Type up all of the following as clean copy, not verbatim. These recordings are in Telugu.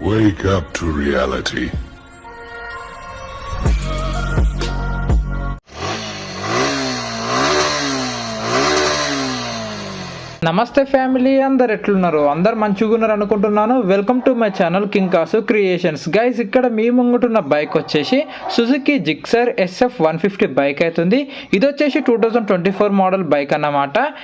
Wake up to reality. నమస్తే ఫ్యామిలీ, అందరు ఎట్లున్నారు? అందరు మంచిగా ఉన్నారు అనుకుంటున్నాను. Welcome to my channel king Kasu creations. Guys, ఇక్కడ మీ ముంగుటున్న బైక్ వచ్చేసి సుజుకి జిక్సర్ SF 150 బైక్ అవుతుంది. ఇది వచ్చేసి 2024 మోడల్ బైక్ అన్నమాట.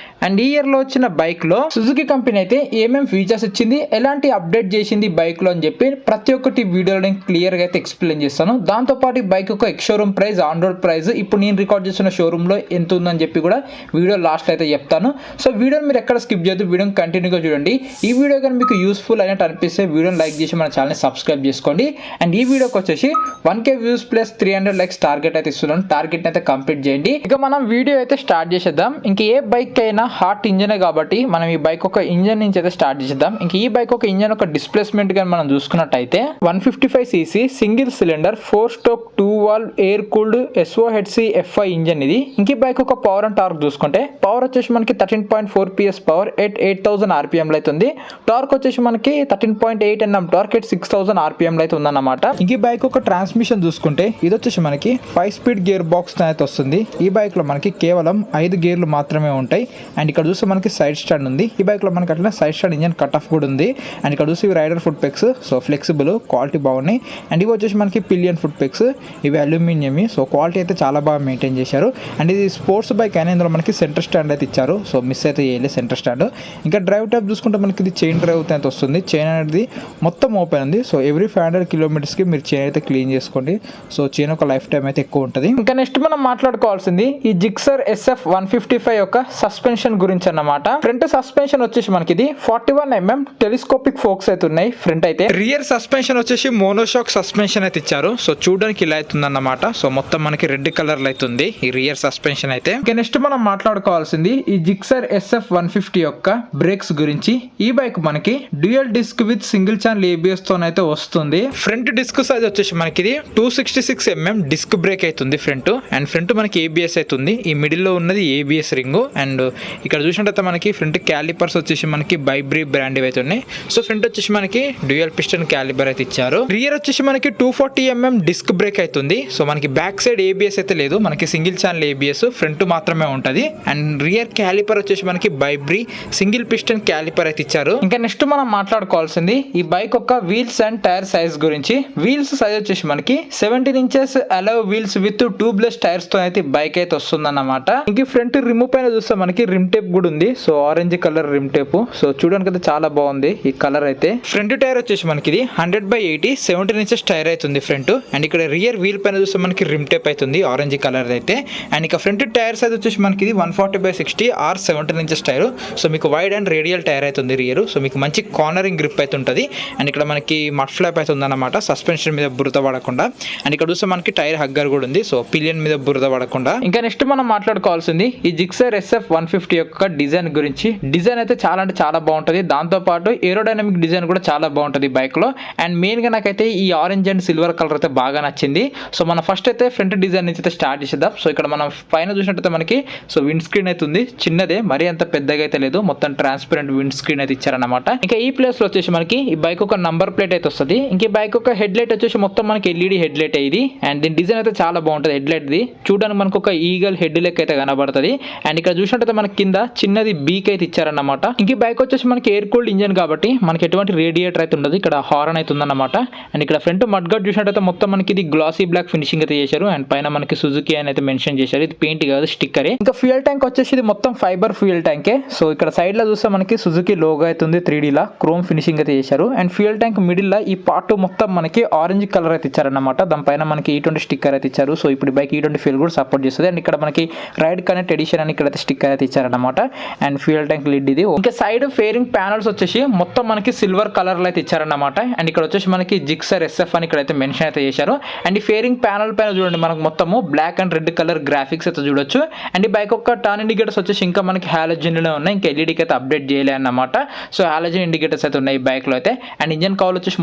అండ్ ఈ ఇయర్లో వచ్చిన బైక్లో సుజుకి కంపెనీ అయితే ఏమేమి ఫీచర్స్ ఇచ్చింది, ఎలాంటి అప్డేట్ చేసింది బైక్లో అని చెప్పి ప్రతి ఒక్కటి వీడియోలో నేను క్లియర్గా అయితే ఎక్స్ప్లెయిన్ చేస్తాను. దాంతోపాటు ఈ బైక్ యొక్క ex showroom price, on road price, ఇప్పుడు నేను రికార్డ్ చేస్తున్న షోరూంలో ఎంత ఉందని చెప్పి కూడా వీడియో లాస్ట్లో అయితే చెప్తాను. సో వీడియోని మీరు ఎక్కడ స్కిప్ చేయొద్దు, వీడియోని కంటిన్యూగా చూడండి. ఈ వీడియో కానీ మీకు యూస్ఫుల్ అయినట్టు అనిపిస్తే వీడియోని లైక్ చేసి మన ఛానల్ని సబ్స్క్రైబ్ చేసుకోండి. అండ్ ఈ వీడియోకి వచ్చేసి 1K views plus 300 likes target అయితే ఇస్తున్నాను. టార్గెట్ అయితే కంప్లీట్ చేయండి. ఇక మనం వీడియో అయితే స్టార్ట్ చేసేద్దాం. ఇంక ఏ బైక్ అయినా హార్ట్ ఇంజనే కాబట్టి మనం ఈ బైక్ ఒక ఇంజన్ నుంచి అయితే స్టార్ట్ చేసేద్దాం. ఇంక ఈ బైక్ ఒక ఇంజన్ ఒక డిస్ప్లేస్మెంట్ కానీ మనం చూసుకున్నట్టయితే 155cc single cylinder 4 stroke 2 valve air cooled SOHC FI engine ఇది. ఇంక ఈ బైక్ ఒక పవర్ అండ్ టార్క్ చూసుకుంటే పవర్ వచ్చేసి మనకి 13.4 PS పవర్ ఎట్ 8000 RPM లో అయితే ఉంది. టార్క్ వచ్చేసి మనకి 13.8 Nm టార్క్ ఎట్ 6000 RPM లో అయితే ఉందన్నమాట. ఇంక ఈ బైక్ ఒక ట్రాన్స్మిషన్ చూసుకుంటే ఇది వచ్చేసి మనకి 5 స్పీడ్ గేర్ బాక్స్ అయితే వస్తుంది. ఈ బైక్ లో మనకి కేవలం 5 గేర్లు మాత్రమే ఉంటాయి. అండ్ ఇక్కడ చూస్తే మనకి సైడ్ స్టాండ్ ఉంది. ఈ బైక్ లో మనకి అట్లా side stand engine cut off కూడా ఉంది. అండ్ ఇక్కడ చూసి rider foot pegs, so flexible, quality బాగున్నాయి. అండ్ ఇవి వచ్చేసి మనకి పిలియన్ ఫుట్ పెక్స్, ఇవి అల్యూమినియం, సో క్వాలిటీ అయితే చాలా బాగా మెయింటైన్ చేశారు. అండ్ ఇది స్పోర్ట్స్ బైక్ అయినా ఇందులో మనకి సెంటర్ స్టాండ్ అయితే ఇచ్చారు. సో మిస్ అయితే చేయలేదు సెంటర్ స్టాండ్. ఇంకా డ్రైవ్ టైప్ చూసుకుంటే మనకి ఇది చైన్ డ్రైవ్ అయితే వస్తుంది. చైన్ అనేది మొత్తం ఓపెన్ ఉంది. సో ఎవ్రీ 500 కిలోమీటర్స్కి మీరు చైన్ అయితే క్లీన్ చేసుకోండి. సో చైన్ ఒక లైఫ్ టైం అయితే ఎక్కువ ఉంటుంది. ఇంకా నెక్స్ట్ మనం మాట్లాడుకోవాల్సింది ఈ జిక్సర్ SF 155 యొక్క సస్పెన్షన్ గురించి అన్నమాట. ఫ్రంట్ సస్పెన్షన్ వచ్చేసి మనకి ఇది 41 mm టెలిస్కోపిక్ ఫోక్స్ అయితే ఉన్నాయి ఫ్రంట్ అయితే. రియర్ సస్పెన్షన్ వచ్చేసి మోనోషాక్ సస్పెన్షన్ అయితే ఇచ్చారు. సో చూడడానికి ఇలా అవుతుంది అన్నమాట. సో మొత్తం మనకి రెడ్ కలర్ లో అవుతుంది ఈ రియర్ సస్పెన్షన్ అయితే. ఇంకా నెక్స్ట్ మనం మాట్లాడుకోవాల్సింది ఈ జిక్సర్ SF 150 యొక్క బ్రేక్స్ గురించి. ఈ బైక్ మనకి dual disc with single channel ABS తోనైతే వస్తుంది. ఫ్రంట్ డిస్క్ సైజ్ వచ్చేసి మనకి ఇది 266 mm డిస్క్ బ్రేక్ అవుతుంది ఫ్రంట్. అండ్ ఫ్రంట్ మనకి ABS అవుతుంది. ఈ మిడిల్ లో ఉన్నది ABS రింగ్. అండ్ ఇక్కడ చూసినట్టయితే మనకి ఫ్రంట్ క్యాలిపర్స్ వచ్చేసి మనకి బైబ్రీ బ్రాండ్ అయితే ఉన్నాయి. సో ఫ్రంట్ వచ్చేసి మనకి డ్యూయల్ పిస్టన్ క్యాలిబర్ అయితే ఇచ్చారు. రియర్ వచ్చేసి మనకి 240 mm డిస్క్ బ్రేక్ అవుతుంది. సో మనకి బ్యాక్ సైడ్ ABS అయితే లేదు, మనకి సింగిల్ ఛానల్ ABS ఫ్రంట్ మాత్రమే ఉంటది. అండ్ రియర్ క్యాలిపర్ వచ్చేసి మనకి బైబ్రీ సింగిల్ పిస్టన్ క్యాలిపర్ అయితే ఇచ్చారు. ఇంకా నెక్స్ట్ మనం మాట్లాడుకోవాల్సింది ఈ బైక్ యొక్క వీల్స్ అండ్ టైర్ సైజ్ గురించి. వీల్స్ సైజ్ వచ్చేసి మనకి 17 inches allow wheels with tubeless tyres తో అయితే బైక్ అయితే వస్తుంది అన్నమాట. ఇంక ఫ్రంట్ రిమ్ పైన చూస్తే మనకి రిమ్ టేప్ కూడా ఉంది. So orange colour rim tape. So చూడడానికి అయితే చాలా బాగుంది ఈ కలర్ అయితే. ఫ్రంట్ టైర్ వచ్చేసి మనకి ఇది 100/80 17 inches టైర్ అవుతుంది ఫ్రంట్. అండ్ ఇక్కడ రియర్ వీల్ పైన చూస్తే మనకి రిమ్ టేప్ అవుతుంది ఆరెంజ్ కలర్ అయితే. అండ్ ఇక ఫ్రంట్ టైర్ సైజ్ వచ్చేసి మనకి ఇది 140/60 or 17 inches టైర్. సో మీకు వైడ్ అండ్ రేడియల్ టైర్ అవుతుంది రియర్. సో మీకు మంచి కార్నరింగ్ గ్రిప్ అయితే ఉంటుంది. అండ్ ఇక్కడ మనకి మడ్ ఫ్లాప్ అయితే ఉందన్నమాట, సస్పెన్షన్ మీద బురద పడకుండా. అండ్ ఇక్కడ చూస్తే మనకి టైర్ హగ్గర్ కూడా ఉంది. సో పిలియన్ మీద బురద పడకుండా. ఇంకా నెక్స్ట్ మనం మాట్లాడుకోవాల్సింది ఈ జిక్సర్ SF 150 యొక్క డిజైన్ గురించి. డిజైన్ అయితే చాలా అంటే చాలా బాగుంటుంది. దాంతోపాటు ఏరోడైనమిక్ డిజైన్ కూడా చాలా బాగుంటుంది బైక్ లో. అండ్ మెయిన్ గా నాకైతే ఈ ఆరెంజ్ అండ్ సిల్వర్ కలర్ అయితే బాగా నచ్చింది. సో మనం ఫస్ట్ అయితే ఫ్రంట్ డిజైన్ నుంచి అయితే స్టార్ట్ చేసేద్దాం. సో ఇక్కడ మనం పైన చూసినట్టయితే మనకి సో విండ్ స్క్రీన్ అయితే ఉంది, చిన్నదే, మరీ అంత పెద్దగా అయితే లేదు, మొత్తం ట్రాన్స్పరెంట్ విండ్ స్క్రీన్ అయితే ఇచ్చారన్నమాట. ఇంకా ఈ ప్లేస్ లో వచ్చేసి మనకి ఈ బైక్ ఒక నంబర్ ప్లేట్ అయితే వస్తుంది. ఇంక ఈ బైక్ ఒక హెడ్ లైట్ వచ్చేసి మొత్తం మనకి LED హెడ్ లైట్ ఇది. అండ్ దీని డిజైన్ అయితే చాలా బాగుంటుంది. హెడ్ లైట్ ది చూడడానికి మనకు ఒక ఈగల్ హెడ్ లెక్క అయితే కనబడుతుంది. అండ్ ఇక్కడ చూసినట్టయితే మనకి కింద చిన్నది బీక్ అయితే ఇచ్చారన్నమాట. ఇంక ఈ బైక్ వచ్చేసి మనకి ఎయిర్ కూల్డ్ ఇంజన్ కాబట్టి మనకి ఎటువంటి రేడియేటర్ అయితే ఉండదు. ఇక్కడ హార్న్ అయితే ఉందన్నమాట. అండ్ ఇక్కడ ఫ్రంట్ మడ్ గార్డ్ చూసినట్టయితే మొత్తం మనకి ఇది గ్లాసీ బ్లాక్ ఫినిషింగ్ అయితే చేశారు. అండ్ పైన మనకి సుజుకి అని అయితే మెన్షన్ చేశారు. ఇది పెయింట్ కాదు, స్టిక్కరే. ఇంకా ఫ్యూయల్ ట్యాంక్ వచ్చేసి ఇది మొత్తం ఫైబర్ ఫ్యూయల్ ట్యాంకే. సో ఇక్కడ సైడ్ లో చూస్తే మనకి సుజుకి లోగో అయితే ఉంది, 3D లా క్రోమ్ ఫినిషింగ్ అయితే చేశారు. అండ్ ఫ్యూయల్ ట్యాంక్ మిడిల్ లా ఈ పార్ట్ మొత్తం మనకి ఆరెంజ్ కలర్ అయితే ఇచ్చారన్నమాట. దానిపైన మనకి E20 స్టిక్కర్ అయితే ఇచ్చారు. సో ఇప్పుడు బైక్ E20 ఫ్యూయల్ కూడా సపోర్ట్ చేస్తుంది. అండ్ ఇక్కడ మనకి రైడ్ కనెక్ట్ ఎడిషన్ అని ఇక్కడ అయితే స్టిక్కర్ అయితే ఇచ్చారన్నమాట. అండ్ ఫ్యూయల్ ట్యాంక్ లిడ్ ఇది. ఇంకా సైడ్ ఫేరింగ్ ప్యానల్స్ వచ్చేసి మొత్తం మనకి సిల్వర్ కలర్ లో అయితే ఇచ్చారన్నమాట. అండ్ ఇక్కడ వచ్చేసి మనకి జిక్సర్ SF అని ఇక్కడ అయితే మెన్షన్ అయితే చేశారు. అండ్ ఈ ఫేరింగ్ ప్యానల్ పైన చూడండి మనకు మొత్తము black and red colour graphics అయితే చూడొచ్చు. అండ్ ఈ బైక్ యొక్క టర్న్ ఇండికేటర్స్ వచ్చేసి ఇంకా మనకి హాలోజన్ లో ఉన్నాయి, ఇంకా ఎల్ఈడీకి అయితే అప్డేట్ చేయలే అన్నమాట. సో హాలోజన్ ఇండికేటర్స్ అయితే ఉన్నాయి ఈ బైక్లో అయితే. అండ్ ఇంజన్ కవర్ వచ్చేసి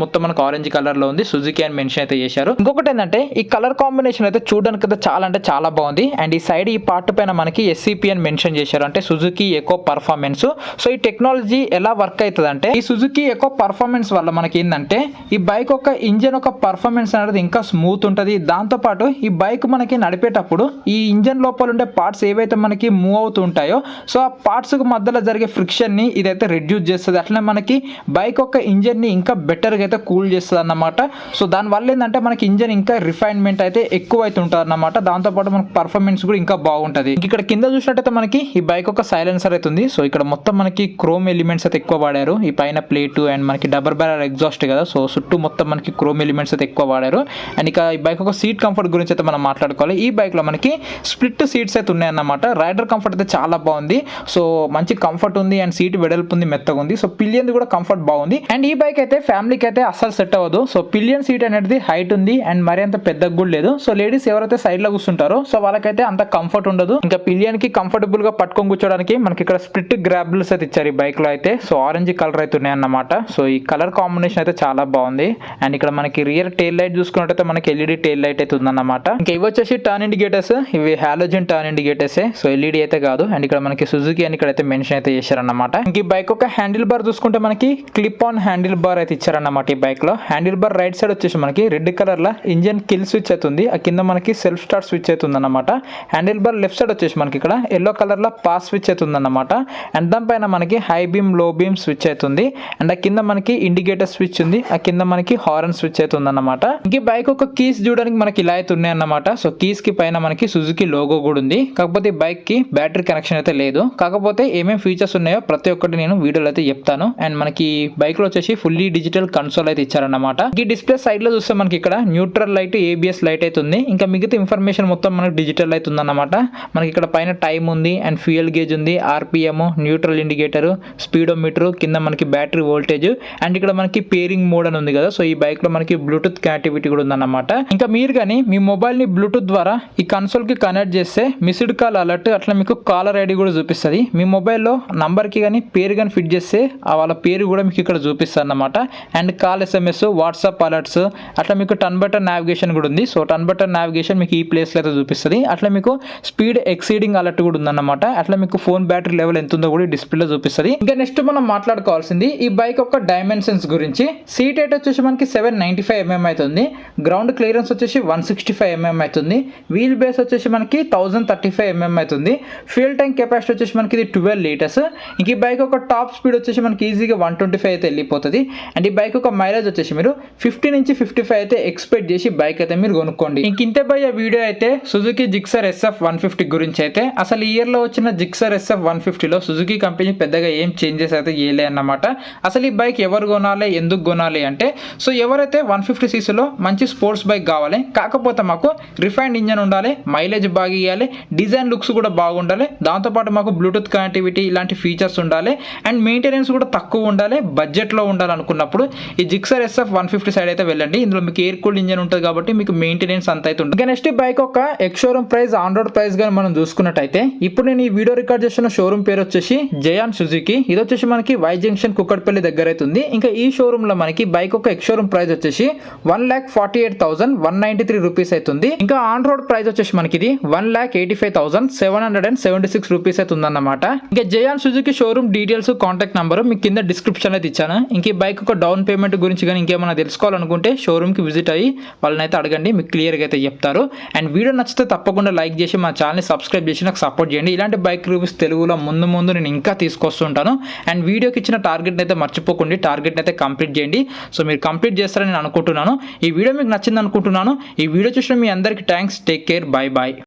మొత్తం మనకు ఆరెంజ్ కలర్లో ఉంది, సుజుకి అని మెన్షన్ అయితే చేశారు. ఇంకొకటి ఏంటంటే ఈ కలర్ కాంబినేషన్ అయితే చూడడానికి అయితే చాలా అంటే చాలా బాగుంది. అండ్ ఈ సైడ్ ఈ పార్ట్ పైన మనకి ఎస్సీపీ అని మెన్షన్ చేశారు, అంటే సుజుకి ఎకో పర్ఫార్మెన్స్. సో ఈ టెక్నాలజీ ఎలా వర్క్ అవుతుంది అంటే ఈ సుజుకి ఎకో పర్ఫార్మెన్స్ వల్ల మనకి ఏంటంటే ఈ బైక్ ఒక ఇంజన్ ఒక పర్ఫార్మెన్స్ అనేది ఇంకా స్మూత్ ఉంటుంది. దాంతోపాటు ఈ బైక్ మనకి నడిపేటప్పుడు ఈ ఇంజన్ లోపల ఉండే పార్ట్స్ ఏవైతే మనకి మూవ్ అవుతూ ఉంటాయో సో ఆ పార్ట్స్ మధ్యలో జరిగే ఫ్రిక్షన్ ని ఇదైతే రిడ్యూస్ చేస్తుంది. అట్లనే మనకి బైక్ యొక్క ఇంజన్ ని ఇంకా బెటర్గా అయితే కూల్ చేస్తుంది అన్నమాట. సో దానివల్ల ఏంటంటే మనకి ఇంజన్ ఇంకా రిఫైన్మెంట్ అయితే ఎక్కువ అయితే ఉంటుంది అన్నమాట. దాంతోపాటు మనకి పర్ఫార్మెన్స్ కూడా ఇంకా బాగుంటుంది. ఇక్కడ కింద చూసినట్టయితే మనకి ఈ బైక్ ఒక సైలెన్సర్ అయితే ఉంది. సో ఇక్కడ మొత్తం మనకి క్రోమ్ ఎలిమెంట్స్ అయితే ఎక్కువ వాడారు. ఈ పైన ప్లేట్ అండ్ మనకి డబుల్ బ్యారల్ ఎగ్జాస్ట్ కదా, సో చుట్టూ మొత్తం మనకి క్రోమ్ ఎలిమెంట్స్ అయితే ఎక్కువ వాడారు. అండ్ ఇక ఈ బైక్ ఒక సీట్ కంఫర్ట్ గురించి అయితే మనం మాట్లాడుకోవాలి. ఈ బైక్ లో మనకి స్ప్లిట్ సీట్స్ అయితే ఉన్నాయన్నమాట. రైడర్ కంఫర్ట్ అయితే చాలా బాగుంది. సో మంచి కంఫర్ట్ ఉంది అండ్ సీట్ వెడల్పు ఉంది, మెత్తగా ఉంది. సో పిలియన్ కూడా కంఫర్ట్ బాగుంది. అండ్ ఈ బైక్ అయితే ఫ్యామిలీకి అయితే అస్సలు సెట్ అవ్వదు. సో పిలియన్ సీట్ అనేది హైట్ ఉంది అండ్ మరి అంత పెద్దగా కూడా లేదు. సో లేడీస్ ఎవరైతే సైడ్ లో కూర్చుంటారో సో వాళ్ళకైతే అంత కంఫర్ట్ ఉండదు. ఇంకా పిలియన్ కి కంఫర్టబుల్ గా పట్టుకొని కూర్చోడానికి మనకి ఇక్కడ స్ప్లిట్ గ్రాబుల్స్ అయితే ఇచ్చారు ఈ బైక్ లో అయితే. సో ఆరెంజ్ కలర్ అయితే ఉన్నాయన్నమాట. సో ఈ కలర్ కాంబినేషన్ అయితే చాలా బాగుంది. అండ్ ఇక్కడ మనకి రియర్ టైల్ లైట్ చూసుకున్నట్టయితే మనకి ఎల్ఈడి టైల్ లైట్ అయితే ఉందన్నమాట. ఇంకా ఇవి వచ్చేసి టర్న్ ఇండికేటర్స్, ఇవి halogen turn indicators, so LED అయితే కాదు. అండ్ ఇక్కడ మనకి సుజుకి అని ఇక్కడ అయితే మెన్షన్ అయితే చేశారన్నమాట. ఇంక ఈ బైక్ ఒక హ్యాండిల్ బార్ చూసుకుంటే మనకి క్లిప్ ఆన్ హ్యాండిల్ బార్ అయితే ఇచ్చారన్నమాట. ఈ బైక్ లో హ్యాండిల్ బార్ రైట్ సైడ్ వచ్చేసి మనకి రెడ్ కలర్ లో ఇంజన్ కిల్ స్విచ్ అవుతుంది, ఆ కింద మనకి సెల్ఫ్ స్టార్ట్ స్విచ్ అవుతుంది అన్నమాట. హ్యాండిల్ బార్ లెఫ్ట్ సైడ్ వచ్చేసి మనకి ఇక్కడ ఎల్లో కలర్ లో పాస్ స్విచ్ అవుతుంది అన్నమాట. అండ్ దానిపైన మనకి హై బీమ్ లో బీమ్ స్విచ్ అవుతుంది. అండ్ ఆ కింద మనకి ఇండికేటర్ స్విచ్ ఉంది, ఆ కింద మనకి హార్న్ స్విచ్ అవుతుంది అన్నమాట. ఇంక బైక్ ఒక కీస్ చూడడానికి మనకి ఇలా అయితే ఉన్నాయి అన్నమాట. సో కీస్ కి పైన మనకి సుజుకి లోగో కూడా ఉంది. కాకపోతే బైక్ కి బ్యాటరీ కనెక్షన్ అయితే లేదు. కాకపోతే ఏమేమి ఫీచర్స్ ఉన్నాయో ప్రతి ఒక్కటి నేను వీడియోలో అయితే చెప్తాను. అండ్ మనకి బైక్ లో వచ్చేసి ఫుల్లీ డిజిటల్ కన్సోల్ అయితే ఇచ్చారన్నమాట. ఈ డిస్ప్లే సైడ్ లో చూస్తే మనకి ఇక్కడ న్యూట్రల్ లైట్, ఏబిఎస్ లైట్ అయితే ఉంది. ఇంకా మిగతా ఇన్ఫర్మేషన్ మొత్తం మనకి డిజిటల్ అయితే ఉందన్నమాట. మనకి ఇక్కడ పైన టైం ఉంది అండ్ ఫ్యూయల్ గేజ్ ఉంది, ఆర్పిఎం, న్యూట్రల్ ఇండికేటర్, స్పీడోమీటర్, కింద మనకి బ్యాటరీ వోల్టేజ్. అండ్ ఇక్కడ మనకి పేరింగ్ మోడ్ అని ఉంది కదా, సో ఈ బైక్ లో మనకి బ్లూటూత్ కనెక్టివిటీ కూడా ఉందన్నమాట. ఇంకా మీరు కానీ మీ మొబైల్ ని బ్లూటూత్ ద్వారా ఈ కన్సోల్ కి కనెక్ట్ చేస్తే మిస్డ్ కాల్ అలర్ట్, అట్లా మీకు కాలర్ ఐడి కూడా చూపిస్తుంది. మీ మొబైల్లో నంబర్ కి కానీ పేరు కానీ ఫిట్ చేస్తే వాళ్ళ పేరు కూడా మీకు ఇక్కడ చూపిస్తుంది అన్నమాట. And call, SMS, WhatsApp alerts, అట్లా మీకు టర్న్ బటన్ నావిగేషన్ కూడా ఉంది. సో టర్న్ బటన్ నావిగేషన్ మీకు ఈ ప్లేస్ లో అయితే చూపిస్తుంది. అట్లా మీకు స్పీడ్ ఎక్సీడింగ్ అలర్ట్ కూడా ఉందన్నమాట. అట్లా మీకు ఫోన్ బ్యాటరీ లెవెల్ ఎంత ఉందో కూడా డిస్ప్లేలో చూపిస్తుంది. ఇంకా నెక్స్ట్ మనం మాట్లాడుకోవాల్సింది ఈ బైక్ యొక్క డైమెన్షన్స్ గురించి. సీట్ హైట్ వచ్చేసి మనకి 795 mm అవుతుంది. గ్రౌండ్ క్లియరెన్స్ వచ్చేసి 165 mm అవుతుంది. వీల్ బేస్ వచ్చేసి మనకి 1035 mm అవుతుంది. ఫ్యూయల్ ట్యాంక్ కెపాసిటీ వచ్చేసి మనకి ఇది 12 లీటర్స్. ఇంక ఈ బైక్ ఒక టాప్ స్పీడ్ వచ్చేసి మనకి ఈజీగా 125 అయితే వెళ్ళిపోతుంది. అండ్ ఈ బైక్ ఒక మైలేజ్ వచ్చేసి మీరు 50 నుంచి 55 అయితే ఎక్స్పెక్ట్ చేసి బైక్ అయితే మీరు కొనుక్కోండి. ఇంక ఇంతే బై వీడియో అయితే సుజుకి జిక్సర్ SF 150 గురించి అయితే. అసలు ఈ ఇయర్ లో వచ్చిన జిక్సర్ SF 150 లో సుజుకి కంపెనీ పెద్దగా ఏం చేంజెస్ అయితే చేయలే అన్నమాట. అసలు ఈ బైక్ ఎవరు కొనాలి, ఎందుకు కొనాలి అంటే సో ఎవరైతే 150cc లో మంచి స్పోర్ట్స్ బైక్ కావాలి, కాకపోతే మాకు రిఫైన్డ్ ఇంజన్ ఉండాలి, మైలేజ్ బాగా ఇవ్వాలి, డిజైన్ లుక్స్ కూడా బాగుండాలి, దాంతోపాటు మాకు బ్లూటూత్ కనెక్టివిటీ ఇలాంటి ఫీచర్స్ ఉండాలి, అండ్ మెయింటెనెన్స్ కూడా తక్కువ ఉండాలి, బడ్జెట్లో ఉండాలి అనుకున్నప్పుడు ఈ జిక్సర్ SF 150 సైడ్ అయితే వెళ్ళండి. ఇందులో మీకు ఎయిర్ కూల్డ్ ఇంజన్ ఉంటుంది కాబట్టి మీకు మెయింటెనెన్స్ అంత అయితే ఉంటుంది. ఇంకా నెక్స్ట్ బైక్ ఒక ex showroom price, on road price కానీ మనం చూసుకున్నట్టయితే ఇప్పుడు నేను ఈ వీడియో రికార్డ్ చేస్తున్న షోరూమ్ పేరు వచ్చేసి జయాన్ సుజుకి. ఇది వచ్చేసి మనకి వై జంక్షన్ కుక్కట్పల్లి దగ్గర అయితే ఉంది. ఇంకా ఈ షోరూమ్ లో మనకి బైక్ ఒక ఎక్స్ షోరూమ్ ప్రైస్ వచ్చేసి 1,48,193 రూపీస్ అవుతుంది. ఇంకా ఆన్ రోడ్ ప్రైస్ వచ్చేసి మనకి ఇది 1,85,776 రూపీస్ అయితే ఉందన్నమాట. ఇంకా Zion Suzuki showroom details, contact number మీకు కింద డిస్క్రిప్షన్ అయితే ఇచ్చాను. ఇంక ఈ బైక్ ఒక డౌన్ పేమెంట్ గురించి కానీ ఇంకేమైనా తెలుసుకోవాలనుకుంటే షోరూమ్ కి విజిట్ అయ్యి వాళ్ళని అయితే అడగండి, మీకు క్లియర్ గా అయితే చెప్తారు. అండ్ వీడియో నచ్చితే తప్పకుండా లైక్ చేసి మా ఛానల్ సబ్స్క్రైబ్ చేసి నాకు సపోర్ట్ చేయండి. ఇలాంటి బైక్ రివ్యూస్ తెలుగులో ముందు నేను ఇంకా తీసుకొస్తుంటాను. అండ్ వీడియోకి ఇచ్చిన టార్గెట్ అయితే మర్చిపోకండి, టార్గెట్ అయితే కంప్లీట్ చేయండి. సో మీరు కంప్లీట్ చేస్తారని నేను అనుకుంటున్నాను. ఈ వీడియో మీకు నచ్చింది అనుకుంటున్నాను. ఈ వీడియో చూసిన మీ అందరికీ thanks. Take care, bye bye.